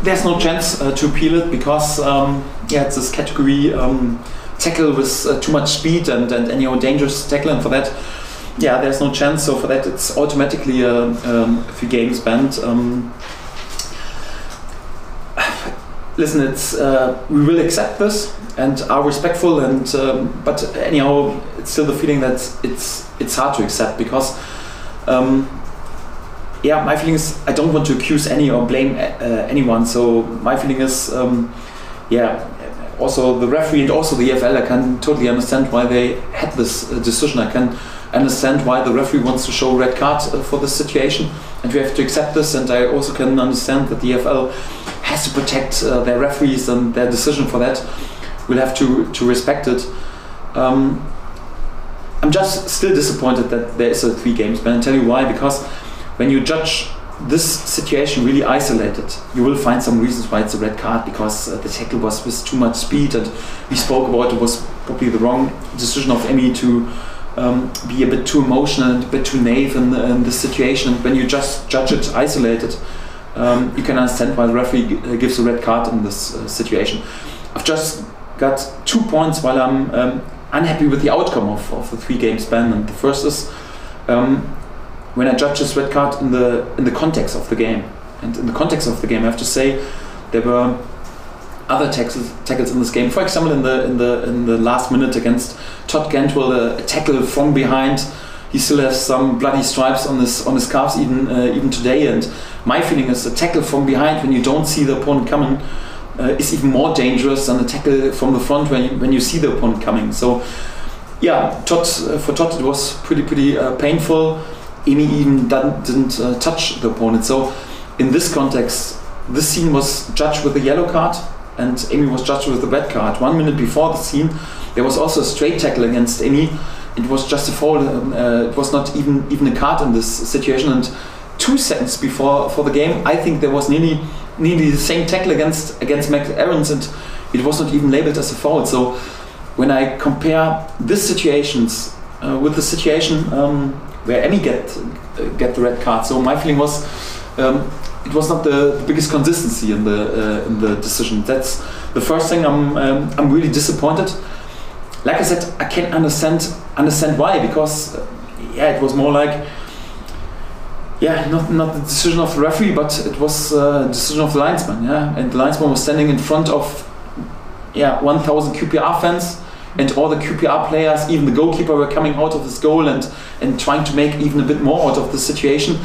there's no chance to appeal it because yeah, it's this category tackle with too much speed and anyhow dangerous tackle, and for that, yeah, there's no chance. So for that, it's automatically a 3 games banned. Listen, it's we will accept this and are respectful, and but anyhow, it's still the feeling that it's hard to accept because. Yeah, my feeling is I don't want to accuse any or blame anyone. So my feeling is, yeah, also the referee and also the EFL, I can totally understand why they had this decision. I can understand why the referee wants to show a red card for this situation, and we have to accept this. And I also can understand that the EFL has to protect their referees and their decision for that. We'll have to respect it. I'm just still disappointed that there is a 3 games ban. I'll tell you why, because when you judge this situation really isolated, you will find some reasons why it's a red card, because the tackle was with too much speed, and we spoke about it was probably the wrong decision of Emi to be a bit too emotional and a bit too naive in this situation. And when you just judge it isolated, you can understand why the referee gives a red card in this situation. I've just got 2 points while I'm unhappy with the outcome of the 3 games ban, and the first is when I judge this red card in the context of the game. And in the context of the game, I have to say there were other tackles in this game. For example, in the last minute against Todd Cantwell, a tackle from behind. He still has some bloody stripes on his calves even today. And my feeling is a tackle from behind when you don't see the opponent coming is even more dangerous than a tackle from the front when you see the opponent coming. So yeah, for Todd it was pretty painful. Emi even didn't touch the opponent. So in this context, this scene was judged with a yellow card and Emi was judged with a red card. 1 minute before the scene, there was also a straight tackle against Emi. It was just a foul. It was not even a card in this situation. And 2 seconds before the game, I think there was nearly the same tackle against Mac Aarons, and it was not even labeled as a foul. So when I compare these situations with the situation where Emi get the red card, so my feeling was it was not the biggest consistency in the decision. That's the first thing. I'm really disappointed. Like I said, I can't understand why, because yeah, it was more like not the decision of the referee, but it was the decision of the linesman. Yeah, and the linesman was standing in front of 1,000 QPR fans. And all the QPR players, even the goalkeeper, were coming out of his goal and trying to make even a bit more out of the situation.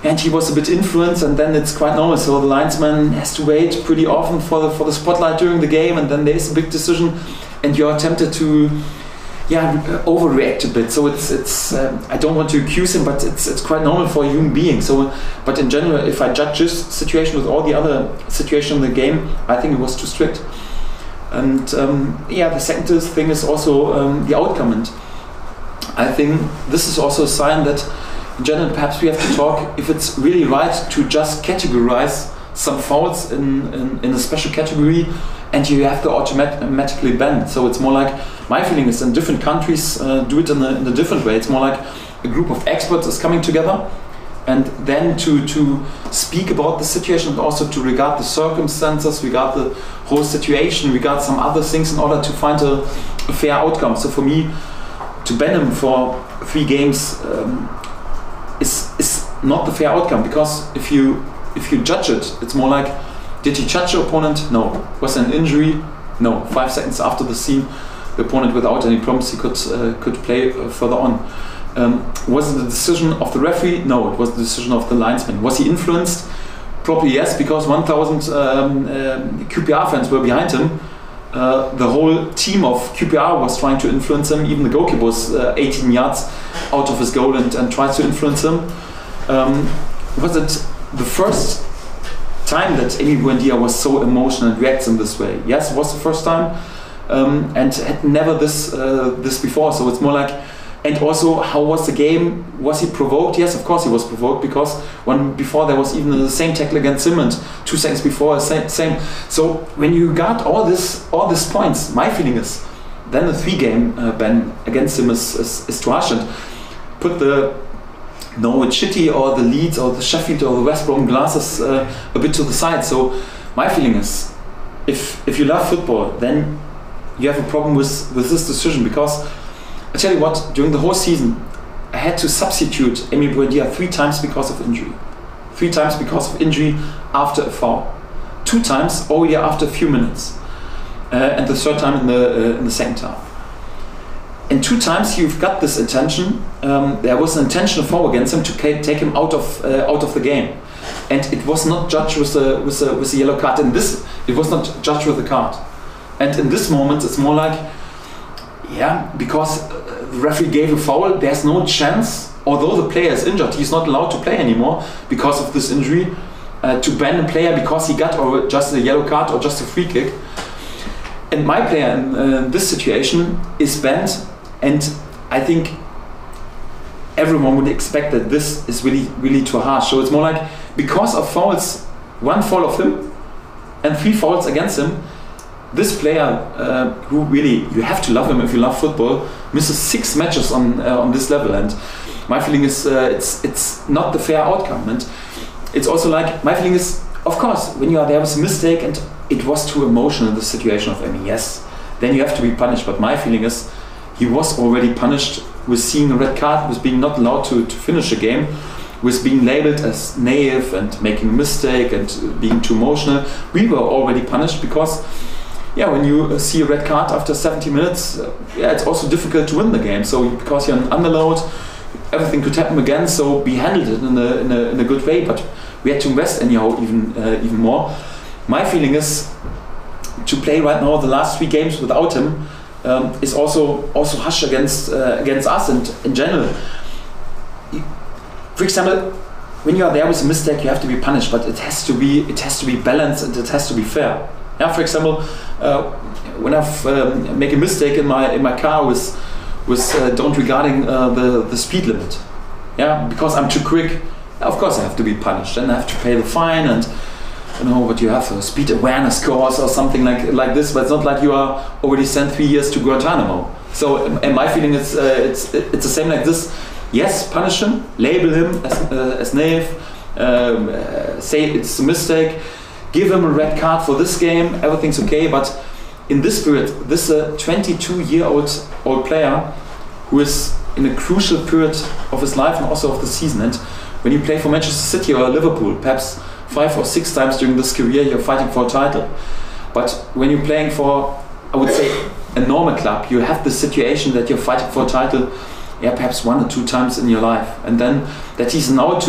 And he was a bit influenced, and then it's quite normal. So the linesman has to wait pretty often for the spotlight during the game, and then there is a big decision, and you're tempted to overreact a bit. So it's I don't want to accuse him, but it's quite normal for a human being. So, but in general, if I judge this situation with all the other situations in the game, I think it was too strict. And the second thing is also the outcome, and I think this is also a sign that in general perhaps we have to talk if it's really right to just categorize some fouls in a special category and you have to automatically ban. So it's more like, my feeling is in different countries do it in a different way. It's more like a group of experts is coming together, and then to speak about the situation and also to regard the circumstances, regard the whole situation, regard some other things in order to find a fair outcome. So for me, to ban him for 3 games is not the fair outcome, because if you judge it, it's more like, did he touch the opponent? No. Was there an injury? No. 5 seconds after the scene, the opponent without any problems he could play further on. Was it the decision of the referee? No, it was the decision of the linesman. Was he influenced? Probably yes, because 1,000 QPR fans were behind him. The whole team of QPR was trying to influence him. Even the goalkeeper was 18 yards out of his goal and tried to influence him. Was it the first time that Emi Buendia was so emotional and reacts in this way? Yes, it was the first time, and had never this before. So it's more like. And also, how was the game? Was he provoked? Yes, of course he was provoked, because before there was even the same tackle against him, and 2 seconds before same. So when you got all these points, my feeling is then the 3 game ban against him is too harsh, and put the Norwich City or the Leeds or the Sheffield or the West Brom glasses a bit to the side. So my feeling is, if you love football, then you have a problem with this decision, because I tell you what, during the whole season I had to substitute Emi Buendia 3 times because of injury. 3 times because of injury after a foul. 2 times already after a few minutes. And the 3rd time in the second half. And 2 times you've got this intention. There was an intentional foul against him to take him out of the game, and it was not judged with a yellow card. And this, it was not judged with a card. And in this moment, it's more like, yeah, because the referee gave a foul, there's no chance. Although the player is injured, he's not allowed to play anymore because of this injury. To ban a player because he got or just a yellow card or just a free kick. And my player in this situation is banned, and I think everyone would expect that this is really too harsh. So it's more like, because of fouls, 1 foul of him and 3 fouls against him, this player, who really, you have to love him if you love football, misses 6 matches on this level. And my feeling is it's not the fair outcome. And it's also like, my feeling is, of course, when you are there was a mistake and it was too emotional, the situation of Emi, yes, then you have to be punished. But my feeling is, he was already punished with seeing a red card, with being not allowed to finish a game, with being labeled as naive and making a mistake and being too emotional. We were already punished because, yeah, when you see a red card after 70 minutes, yeah, it's also difficult to win the game. So because you're an underload, everything could happen again. So we handled it in a good way, but we had to invest anyhow even more. My feeling is, to play right now the last 3 games without him is also harsh against us and in general. For example, when you are there with a mistake, you have to be punished, but it has to be balanced and it has to be fair. Yeah, for example, when I make a mistake in my car with don't regarding the speed limit, yeah, because I'm too quick, of course I have to be punished and I have to pay the fine, and you know what you have, a speed awareness course or something like this. But it's not like you are already sent 3 years to Guantanamo. So, and my feeling is it's the same like this. Yes, punish him, label him as naive, say it's a mistake, give him a red card for this game, everything's okay. But in this period, this is a 22-year-old player who is in a crucial period of his life and also of the season. And when you play for Manchester City or Liverpool, perhaps 5 or 6 times during this career, you're fighting for a title. But when you're playing for, I would say, a normal club, you have the situation that you're fighting for a title, yeah, perhaps 1 or 2 times in your life. And then that he's now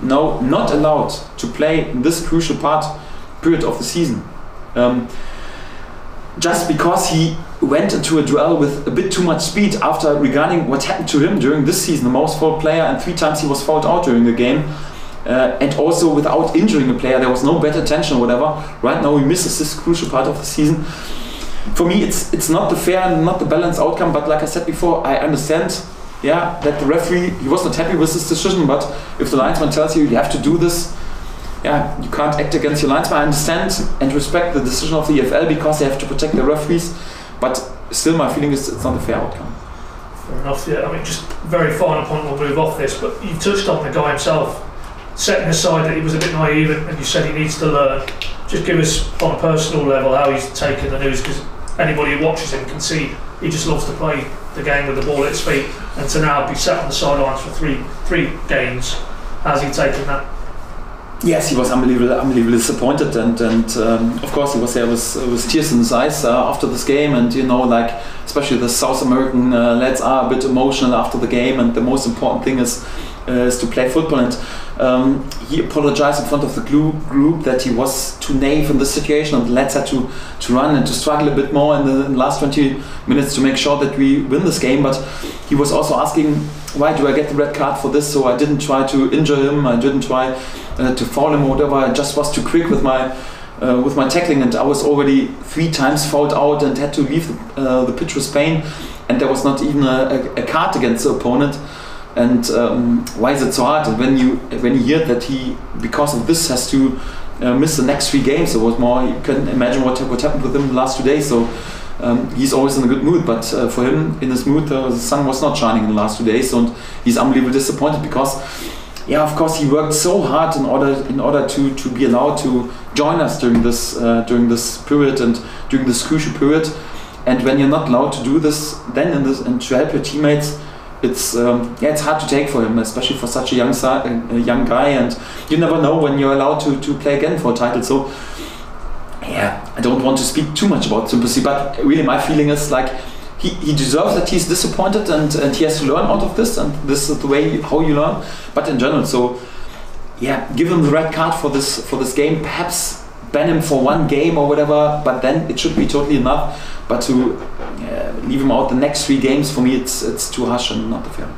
now not allowed to play in this crucial period of the season. Just because he went into a duel with a bit too much speed after regarding what happened to him during this season, the most fouled player, and 3 times he was fouled out during the game. And also without injuring a player, there was no bad attention or whatever. Right now he misses this crucial part of the season. For me, it's not the fair and not the balanced outcome. But like I said before, I understand, yeah, that the referee, he was not happy with this decision. But if the linesman tells you have to do this, yeah, you can't act against your linesman. I understand and respect the decision of the EFL because they have to protect the referees. But still, my feeling is it's not a fair outcome. Fair enough. Yeah, I mean, just very final point. We'll move off this, but you touched on the guy himself. Setting aside that he was a bit naive and you said he needs to learn, just give us on a personal level how he's taken the news, because anybody who watches him can see he just loves to play the game with the ball at his feet, and to now be sat on the sidelines for three games, how's he taken that? Yes, he was unbelievably disappointed, and of course he was there with tears in his eyes after this game. And you know, like especially the South American lads are a bit emotional after the game, and the most important thing is to play football. And he apologized in front of the group that he was too naive in this situation, and the lads had to run and to struggle a bit more in the last 20 minutes to make sure that we win this game. But he was also asking, why do I get the red card for this? So I didn't try to injure him, I didn't try to foul him or whatever. I just was too quick with my tackling, and I was already 3 times fouled out and had to leave the pitch with pain, and there was not even a card against the opponent. And why is it so hard? And when you hear that he, because of this, has to miss the next 3 games, it was more, you can imagine what happened with him the last 2 days. So he's always in a good mood, but for him, in his mood, the sun was not shining in the last 2 days, and he's unbelievably disappointed because, yeah, of course, he worked so hard in order to be allowed to join us during this period and during this crucial period. And when you're not allowed to do this, then and to help your teammates, it's hard to take for him, especially for such a young guy, and you never know when you're allowed to play again for a title. So yeah, I don't want to speak too much about sympathy, but really my feeling is like he deserves that he's disappointed, and he has to learn out of this, and this is the way how you learn. But in general, so yeah, give him the red card for this game, perhaps ban him for 1 game or whatever, but then it should be totally enough. But to leave him out the next 3 games, for me it's too harsh and not the fair.